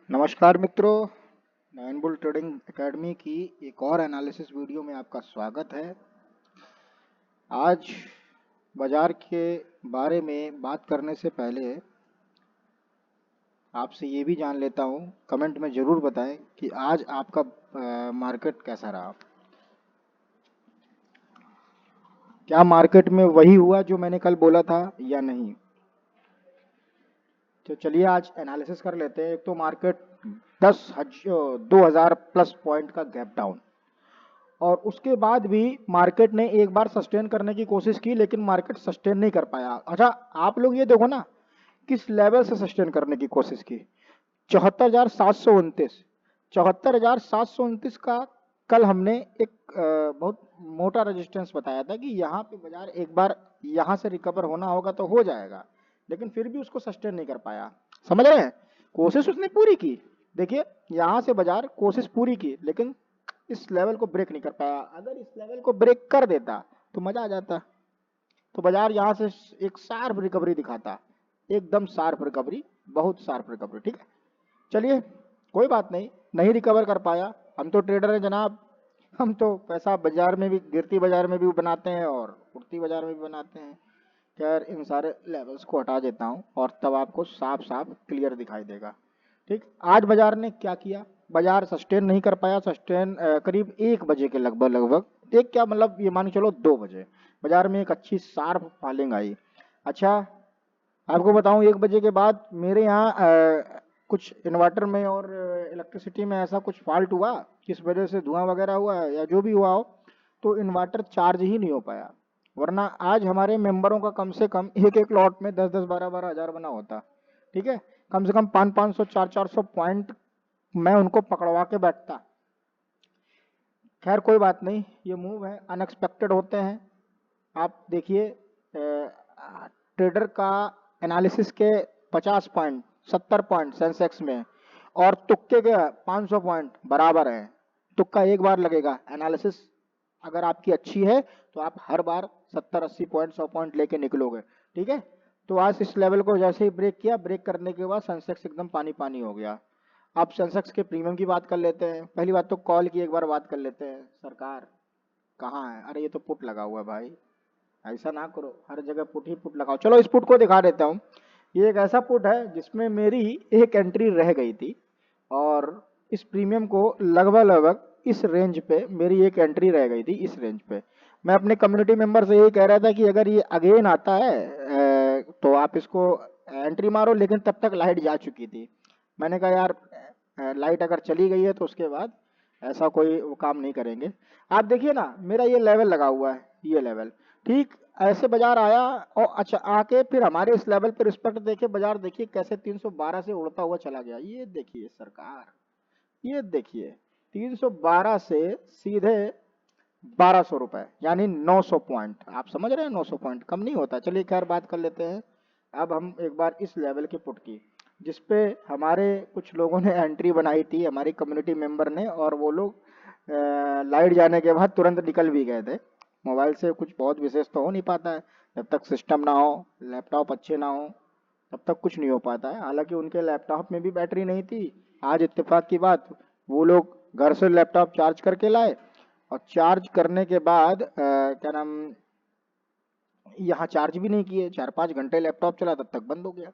नमस्कार मित्रों, नयन bull trading academy की एक और एनालिसिस वीडियो में आपका स्वागत है। आज बाजार के बारे में बात करने से पहले आपसे ये भी जान लेता हूँ, कमेंट में ज़रूर बताएं कि आज आपका मार्केट कैसा रहा। क्या मार्केट में वही हुआ जो मैंने कल बोला था या नहीं। तो चलिए आज एनालिसिस कर लेते हैं। एक तो मार्केट 2000 प्लस पॉइंट का गैप डाउन, और उसके बाद भी मार्केट ने एक बार सस्टेन करने की कोशिश की, लेकिन मार्केट सस्टेन नहीं कर पाया। अच्छा, आप लोग ये देखो ना, किस लेवल से सस्टेन करने की कोशिश की। 74,729, 74,729 का कल हमने एक बहुत मोटा रेजिस्टेंस बताया था कि यहाँ पे बाजार एक बार यहाँ से रिकवर होना होगा तो हो जाएगा, लेकिन फिर भी उसको सस्टेन नहीं कर पाया। समझ रहे हैं, कोशिश उसने पूरी की। देखिए, यहाँ से बाजार कोशिश पूरी की, लेकिन इस लेवल को ब्रेक नहीं कर पाया। अगर इस लेवल को ब्रेक कर देता तो मजा आ जाता, तो बाजार यहाँ से एक शार्प रिकवरी दिखाता, एकदम शार्प रिकवरी, बहुत शार्प रिकवरी। ठीक है, चलिए कोई बात नहीं, नहीं रिकवर कर पाया। हम तो ट्रेडर हैं जनाब, हम तो पैसा बाजार में भी, गिरती बाजार में भी बनाते हैं और उड़ती बाजार में भी बनाते हैं। खैर, इन सारे लेवल्स को हटा देता हूँ और तब आपको साफ साफ क्लियर दिखाई देगा। ठीक, आज बाजार ने क्या किया, बाजार सस्टेन नहीं कर पाया। सस्टेन करीब 1 बजे के लगभग एक क्या मतलब, ये मान के चलो 2 बजे बाजार में एक अच्छी शार्प फॉलिंग आई। अच्छा, आपको बताऊं, 1 बजे के बाद मेरे यहाँ कुछ इन्वर्टर में और इलेक्ट्रिसिटी में ऐसा कुछ फॉल्ट हुआ, किस वजह से धुआं वगैरह हुआ या जो भी हुआ हो, तो इन्वर्टर चार्ज ही नहीं हो पाया। वरना आज हमारे मेंबरों का कम से कम एक एक लॉट में 10-10, 12-12 हजार बना होता। ठीक है, कम से कम 500-500, 400-400 पॉइंट मैं उनको पकड़वा के बैठता। खैर कोई बात नहीं, ये मूव है, अनएक्सपेक्टेड होते हैं। आप देखिए, ट्रेडर का एनालिसिस के 50 पॉइंट, 70 पॉइंट सेंसेक्स में, और तुक्के के 500 पॉइंट बराबर है। तुक्का एक बार लगेगा, एनालिसिस अगर आपकी अच्छी है तो आप हर बार 70-80 पॉइंट, 100 पॉइंट लेके निकलोगे। ठीक है, तो आज इस लेवल को जैसे ही ब्रेक किया, ब्रेक करने के बाद सेंसेक्स एकदम पानी पानी हो गया। आप सेंसेक्स के प्रीमियम की बात कर लेते हैं। पहली बात तो कॉल की एक बार बात कर लेते हैं। सरकार कहाँ है? अरे ये तो पुट लगा हुआ है भाई, ऐसा ना करो, हर जगह पुट ही पुट लगाओ। चलो इस पुट को दिखा देता हूँ। ये एक ऐसा पुट है जिसमें मेरी एक एंट्री रह गई थी, और इस प्रीमियम को लगभग लगभग इस रेंज पे मेरी एक एंट्री रह गई थी, इस रेंज पे। मैं अपने कम्युनिटी मेंबर से यही कह रहा था कि अगर ये अगेन आता है तो आप इसको एंट्री मारो, लेकिन तब तक लाइट जा चुकी थी। मैंने कहा यार, लाइट अगर चली गई है तो उसके बाद ऐसा कोई वो काम नहीं करेंगे। आप देखिए ना, मेरा ये लेवल लगा हुआ है, ये लेवल। ठीक, ऐसे बाजार आया और अच्छा आके फिर हमारे इस लेवल पे रिस्पेक्ट देके बाजार देखिए कैसे 312 से उड़ता हुआ चला गया। ये देखिए सरकार, ये देखिए 312 से सीधे 1200 रुपए, यानी 900 पॉइंट। आप समझ रहे हैं, 900 पॉइंट कम नहीं होता। चलिए खैर बात कर लेते हैं अब हम एक बार इस लेवल के पुट की, जिसपे हमारे कुछ लोगों ने एंट्री बनाई थी, हमारी कम्युनिटी मेंबर ने, और वो लोग लाइट जाने के बाद तुरंत निकल भी गए थे। मोबाइल से कुछ बहुत विशेष तो हो नहीं पाता है, जब तक सिस्टम ना हो, लैपटॉप अच्छे ना हो, तब तक कुछ नहीं हो पाता है। हालांकि उनके लैपटॉप में भी बैटरी नहीं थी। आज इत्तेफाक की बात, वो लोग घर से लैपटॉप चार्ज करके लाए, और चार्ज करने के बाद क्या नाम, यहाँ चार्ज भी नहीं किए, 4-5 घंटे लैपटॉप चला, तब तक बंद हो गया।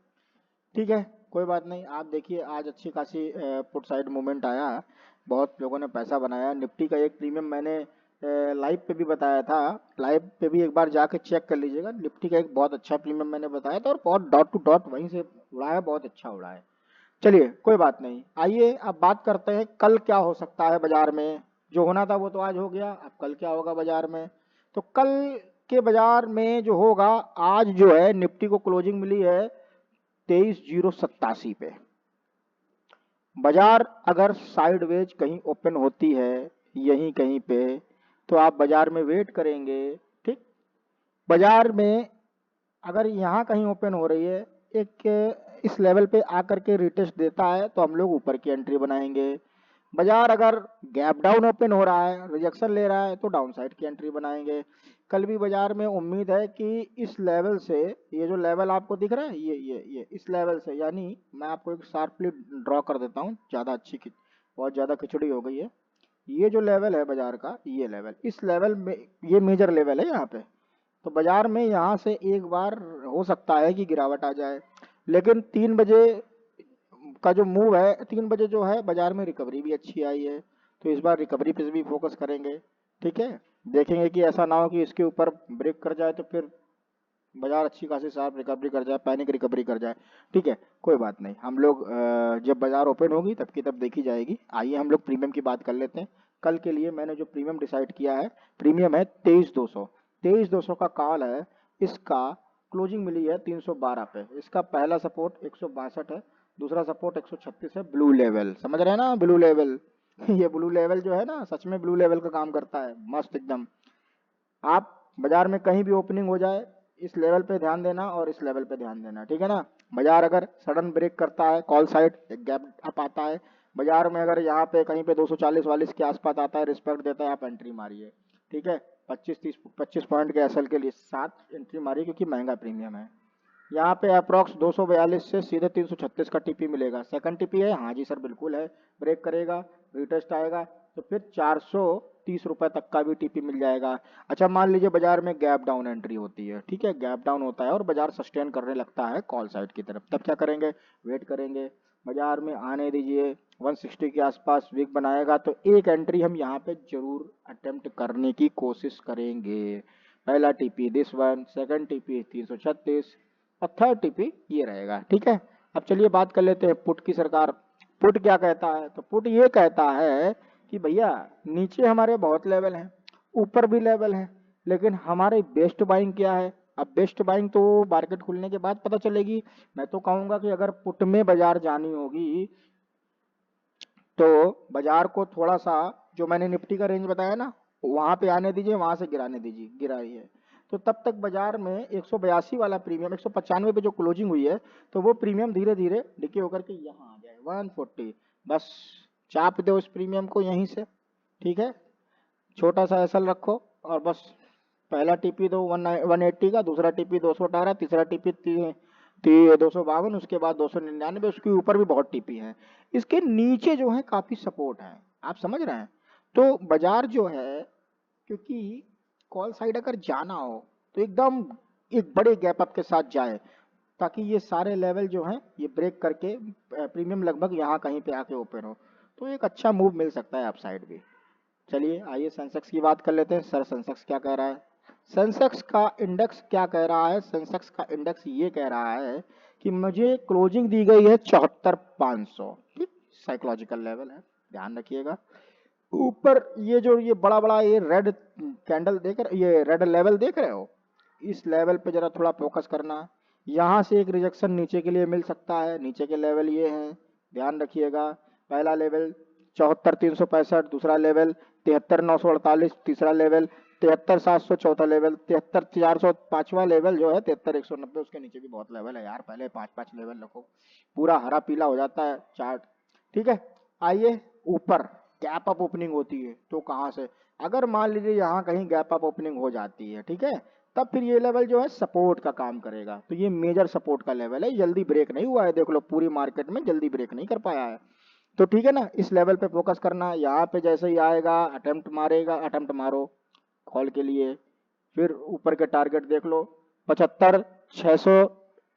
ठीक है, कोई बात नहीं। आप देखिए आज अच्छी खासी पुट साइड मूवमेंट आया, बहुत लोगों ने पैसा बनाया। निफ्टी का एक प्रीमियम मैंने लाइव पे भी बताया था, लाइव पे भी एक बार जाके चेक कर लीजिएगा। निफ्टी का एक बहुत अच्छा प्रीमियम मैंने बताया था, और बहुत डॉट टू डॉट वहीं से उड़ा है, बहुत अच्छा उड़ा है। चलिए कोई बात नहीं, आइए अब बात करते हैं कल क्या हो सकता है बाजार में। जो होना था वो तो आज हो गया, अब कल क्या होगा बाजार में। तो कल के बाजार में जो होगा, आज जो है निफ्टी को क्लोजिंग मिली है 23,087 पे। बाजार अगर साइडवेज कहीं ओपन होती है यहीं कहीं पे, तो आप बाजार में वेट करेंगे। ठीक, बाजार में अगर यहाँ कहीं ओपन हो रही है, एक इस लेवल पे आकर के रिटेस्ट देता है, तो हम लोग ऊपर की एंट्री बनाएंगे। बाजार अगर गैप डाउन ओपन हो रहा है, रिजेक्शन ले रहा है, तो डाउन साइड की एंट्री बनाएंगे। कल भी बाजार में उम्मीद है कि इस लेवल से, ये जो लेवल आपको दिख रहा है, ये इस लेवल से, यानी मैं आपको एक शार्पली ड्रॉ कर देता हूँ, ज़्यादा बहुत ज़्यादा खिचड़ी हो गई है। ये जो लेवल है बाजार का, ये लेवल, इस लेवल में ये मेजर लेवल है यहाँ पे। तो बाजार में यहाँ से एक बार हो सकता है कि गिरावट आ जाए, लेकिन 3 बजे का जो मूव है, 3 बजे जो है बाजार में रिकवरी भी अच्छी आई है, तो इस बार रिकवरी पे भी फोकस करेंगे। ठीक है, देखेंगे कि ऐसा ना हो कि इसके ऊपर ब्रेक कर जाए तो फिर बाजार अच्छी खासी शार्प रिकवरी कर जाए, पैनिक रिकवरी कर जाए। ठीक है, कोई बात नहीं, हम लोग जब बाजार ओपन होगी तब की तब देखी जाएगी। आइए हम लोग प्रीमियम की बात कर लेते हैं। कल के लिए मैंने जो प्रीमियम डिसाइड किया है, प्रीमियम है 23,200। 23,200 का कॉल है। इसका क्लोजिंग मिली है 312 पे। इसका पहला सपोर्ट 162 है, दूसरा सपोर्ट 136 है। ब्लू लेवल समझ रहे हैं ना, ब्लू लेवल ये ब्लू लेवल जो है ना, सच में ब्लू लेवल का काम करता है, मस्त एकदम। आप बाजार में कहीं भी ओपनिंग हो जाए, इस लेवल पे ध्यान देना और इस लेवल पे ध्यान देना, ठीक है ना। बाजार अगर सडन ब्रेक करता है, कॉल साइड एक गैप अप आता है, बाजार में अगर यहाँ पे कहीं पे 240 वालिस के आसपास आता है, रिस्पेक्ट देता है, आप एंट्री मारिए। ठीक है, 25 पॉइंट के एसएल के लिए साथ एंट्री मारिए, क्योंकि महंगा प्रीमियम है। यहाँ पे अप्रॉक्स 242 से सीधे 336 का टीपी मिलेगा। सेकंड टीपी है, हाँ जी सर बिल्कुल है। ब्रेक करेगा, रिटेस्ट आएगा, तो फिर 430 रुपए तक का भी टीपी मिल जाएगा। अच्छा, मान लीजिए बाजार में गैप डाउन एंट्री होती है, ठीक है, गैप डाउन होता है और बाजार सस्टेन करने लगता है कॉल साइड की तरफ, तब क्या करेंगे, वेट करेंगे, बाजार में आने दीजिए। 160 के आसपास वीक बनाएगा तो एक एंट्री हम यहाँ पे जरूर अटेम्प्ट करने की कोशिश करेंगे। पहला TP this one, second TP 336 और थर्ड टीपी ये रहेगा। ठीक है, अब चलिए बात कर लेते हैं पुट की। सरकार पुट क्या कहता है, तो पुट ये कहता है कि भैया नीचे हमारे बहुत लेवल हैं, ऊपर भी लेवल है, लेकिन हमारे बेस्ट बाइंग क्या है। अब बेस्ट बाइंग तो मार्केट खुलने के बाद पता चलेगी। मैं तो कहूंगा कि अगर पुट में बाजार जानी होगी तो बाजार को थोड़ा सा, जो मैंने निफ्टी का रेंज बताया ना, वहां पे आने दीजिए, वहां से गिराने दीजिए, गिराई है तो तब तक बाजार में 182 वाला प्रीमियम, 195 पे जो क्लोजिंग हुई है, तो वो प्रीमियम धीरे धीरे डिके होकर के यहाँ आ जाए 140। बस चाप दो इस प्रीमियम को यहीं से। ठीक है, छोटा सा एसएल रखो और बस पहला टीपी दो 180 का, दूसरा टीपी 218, तीसरा टीपी 252, उसके बाद 299, उसके ऊपर भी बहुत टीपी है। इसके नीचे जो है काफी सपोर्ट है, आप समझ रहे हैं। तो बाजार जो है, क्योंकि कॉल साइड अगर जाना हो तो एकदम एक बड़े गैप अप के साथ जाए, ताकि ये सारे लेवल जो हैं ये ब्रेक करके प्रीमियम लगभग यहाँ कहीं पे आके ओपन हो, तो एक अच्छा मूव मिल सकता है अप साइड भी। चलिए आइए सेंसेक्स की बात कर लेते हैं। सर सेंसेक्स क्या कह रहा है, सेंसेक्स का इंडेक्स क्या कह रहा है। सेंसेक्स का इंडेक्स ये कह रहा है कि मुझे क्लोजिंग दी गई है 74,500, ठीक, साइकोलॉजिकल लेवल है, ध्यान रखिएगा। ऊपर ये बड़ा बड़ा ये रेड कैंडल देख रहे, ये रेड लेवल देख रहे हो, इस लेवल पे जरा थोड़ा फोकस करना। यहाँ से एक रिजेक्शन नीचे के लिए मिल सकता है, नीचे के लेवल ये हैं, ध्यान रखिएगा। पहला लेवल 74,365, दूसरा लेवल 73,948, तीसरा लेवल 73,700, चौथा लेवल 73,400, पांचवा लेवल जो है 73,190। उसके नीचे भी बहुत लेवल है यार, पहले 5-5 लेवल रखो, पूरा हरा पीला हो जाता है चार्ट। ठीक है, आइए ऊपर गैप अप ओपनिंग होती है तो कहाँ से, अगर मान लीजिए यहाँ कहीं गैप अप ओपनिंग हो जाती है, ठीक है, तब फिर ये लेवल जो है सपोर्ट का काम करेगा। तो ये मेजर सपोर्ट का लेवल है, जल्दी ब्रेक नहीं हुआ है, देख लो पूरी मार्केट में जल्दी ब्रेक नहीं कर पाया है। तो ठीक है ना, इस लेवल पे फोकस करना। यहाँ पे जैसे ही आएगा अटेम्प्ट मारेगा, अटेम्प्ट मारो कॉल के लिए। फिर ऊपर के टारगेट देख लो, 75,600,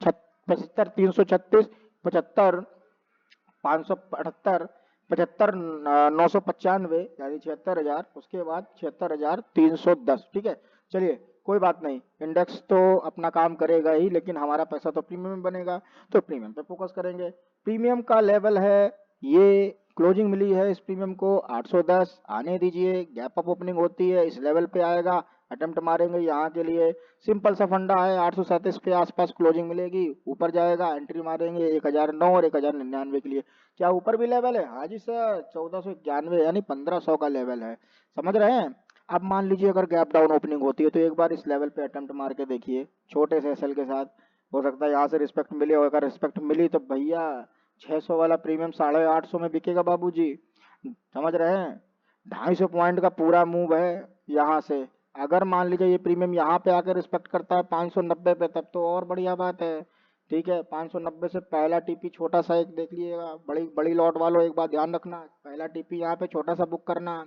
75,336, 75,578, 75,995, यानी 76,000, उसके बाद 76,310। ठीक है, चलिए कोई बात नहीं, इंडेक्स तो अपना काम करेगा ही, लेकिन हमारा पैसा तो प्रीमियम में बनेगा, तो प्रीमियम पे फोकस करेंगे। प्रीमियम का लेवल है ये, क्लोजिंग मिली है इस प्रीमियम को 810, आने दीजिए, गैप अप ओपनिंग होती है, इस लेवल पे आएगा, अटेम्प्ट मारेंगे यहाँ के लिए। सिंपल सा फंडा है, 837 के आसपास क्लोजिंग मिलेगी, ऊपर जाएगा, एंट्री मारेंगे 1,009 और 1,099 के लिए। क्या ऊपर भी लेवल है, हाँ जी सर, 1,491 यानी 1,500 का लेवल है, समझ रहे हैं। अब मान लीजिए अगर गैप डाउन ओपनिंग होती है तो एक बार इस लेवल पे अटेम्प्ट मार के देखिए, छोटे से एसएल के साथ, हो सकता है यहाँ से रिस्पेक्ट मिले, और अगर रिस्पेक्ट मिली तो भैया 600 वाला प्रीमियम 850 में बिकेगा बाबूजी। समझ रहे हैं? 250 पॉइंट का पूरा मूव है यहाँ से। अगर मान लीजिए ये प्रीमियम यहाँ पे आकर रिस्पेक्ट करता है 590 पे, तब तो और बढ़िया बात है। ठीक है, 590 से पहला टीपी छोटा सा एक देख लीजिएगा। बड़ी बड़ी लॉट वालों एक बात ध्यान रखना, पहला टीपी यहाँ पे छोटा सा बुक करना,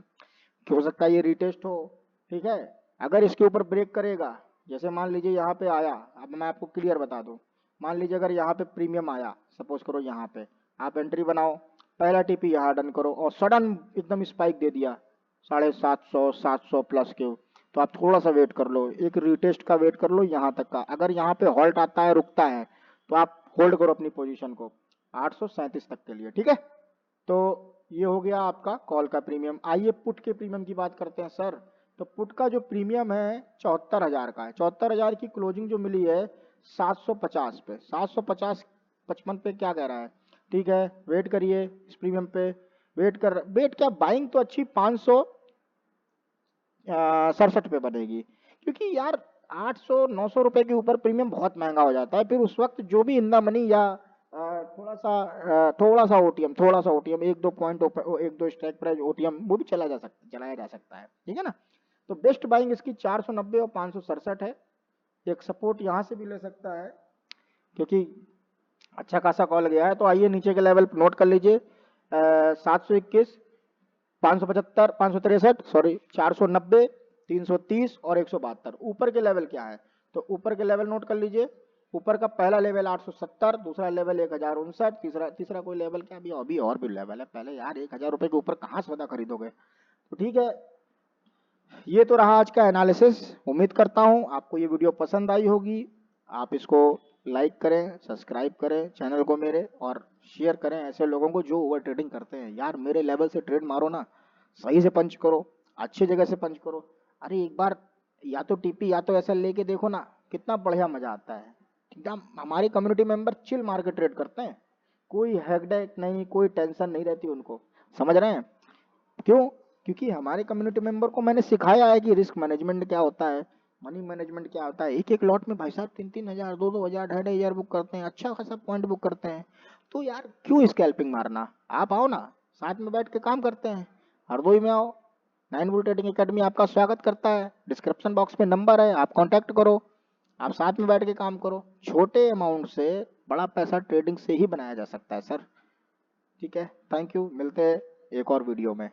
कि हो सकता है ये रिटेस्ट हो। ठीक है, अगर इसके ऊपर ब्रेक करेगा, जैसे मान लीजिए यहाँ पे आया, अब मैं आपको क्लियर बता दूं, मान लीजिए अगर यहाँ पे प्रीमियम आया, सपोज करो यहाँ पे आप एंट्री बनाओ, पहला टीपी यहाँ डन करो और सडन एकदम स्पाइक दे दिया 750 700 प्लस के, तो आप थोड़ा सा वेट कर लो, एक रिटेस्ट का वेट कर लो यहाँ तक का। अगर यहाँ पे हॉल्ट आता है, रुकता है, तो आप होल्ड करो अपनी पोजीशन को 837 तक के लिए। ठीक है, तो ये हो गया आपका कॉल का प्रीमियम। आइए पुट के प्रीमियम की बात करते हैं सर। तो पुट का जो प्रीमियम है 74,000 का है। 74,000 की क्लोजिंग जो मिली है 750 पे, 750 55 पे क्या कह रहा है। ठीक है, वेट करिए इस प्रीमियम पे, वेट क्या, बाइंग तो अच्छी 567 पे बनेगी, क्योंकि यार 800-900 रुपए के ऊपर प्रीमियम बहुत महंगा हो जाता है। फिर उस वक्त जो भी इन द मनी या थोड़ा सा OTM 1-2 point, 1-2 strike price OTM वो भी चलाया जा सकता है। ठीक है ना, तो बेस्ट बाइंग इसकी 490 और 567 है। एक सपोर्ट यहाँ से भी ले सकता है, क्योंकि अच्छा खासा कॉल गया है। तो आइए नीचे के लेवल नोट कर लीजिए, 721, 575, 563, सॉरी 490, 330 और 172। ऊपर के लेवल क्या है, तो ऊपर के लेवल नोट कर लीजिए। ऊपर का पहला लेवल 870, दूसरा लेवल 1059, तीसरा कोई लेवल क्या, अभी और भी लेवल है। पहले यार 1,000 रुपए के ऊपर कहाँ से पता खरीदोगे। तो ठीक है, ये तो रहा आज का एनालिसिस। उम्मीद करता हूँ आपको ये वीडियो पसंद आई होगी। आप इसको लाइक करें, सब्सक्राइब करें चैनल को मेरे, और शेयर करें ऐसे लोगों को जो ओवर ट्रेडिंग करते हैं। यार मेरे लेवल से ट्रेड मारो ना, सही से पंच करो, अच्छी जगह से पंच करो। अरे एक बार या तो टीपी या तो ऐसा लेके देखो ना, कितना बढ़िया मजा आता है। एकदम हमारी कम्युनिटी मेंबर चिल मार के ट्रेड करते हैं, कोई हेडेक नहीं, कोई टेंशन नहीं रहती उनको। समझ रहे हैं क्यों? क्योंकि हमारे कम्युनिटी मेंबर को मैंने सिखाया है कि रिस्क मैनेजमेंट क्या होता है, मनी मैनेजमेंट क्या होता है। एक एक लॉट में भाई साहब 3-3 हजार, 2-2 हजार, 2.5 हजार बुक करते हैं, अच्छा खासा पॉइंट बुक करते हैं। तो यार क्यों स्कैल्पिंग मारना, आप आओ ना, साथ में बैठ के काम करते हैं। हरदोई में आओ, 9 बुल ट्रेडिंग एकेडमी आपका स्वागत करता है। डिस्क्रिप्शन बॉक्स में नंबर है, आप कांटेक्ट करो, आप साथ में बैठ के काम करो। छोटे अमाउंट से बड़ा पैसा ट्रेडिंग से ही बनाया जा सकता है सर। ठीक है, थैंक यू, मिलते हैं एक और वीडियो में।